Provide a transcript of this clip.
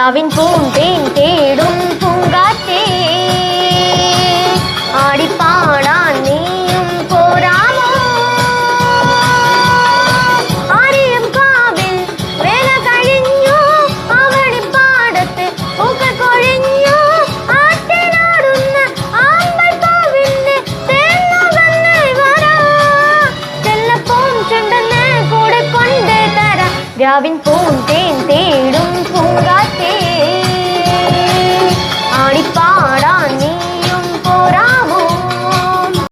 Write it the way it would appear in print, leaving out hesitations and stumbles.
രാവിൻ പൂന്തേൻ തേടും പൂങ്കാറ്റേ ആടിപ്പാടാൻ നീയും പോരാമോ ആരെയും കാവിൽ വേല കഴിഞ്ഞു അവണിപ്പാടത്ത് പൂക്കൾ കൊഴിഞ്ഞു ആട്ടിനാടുന്ന ആമ്പൽ പൂവിന്റെ തേങ്ങുകന്ന് വരാ ചെല്ലപ്പൂം ചുണ്ടെന്ന് കൂടെ കൊണ്ടേ തരാ രാവിൻ പൂന്തേൻ തേടും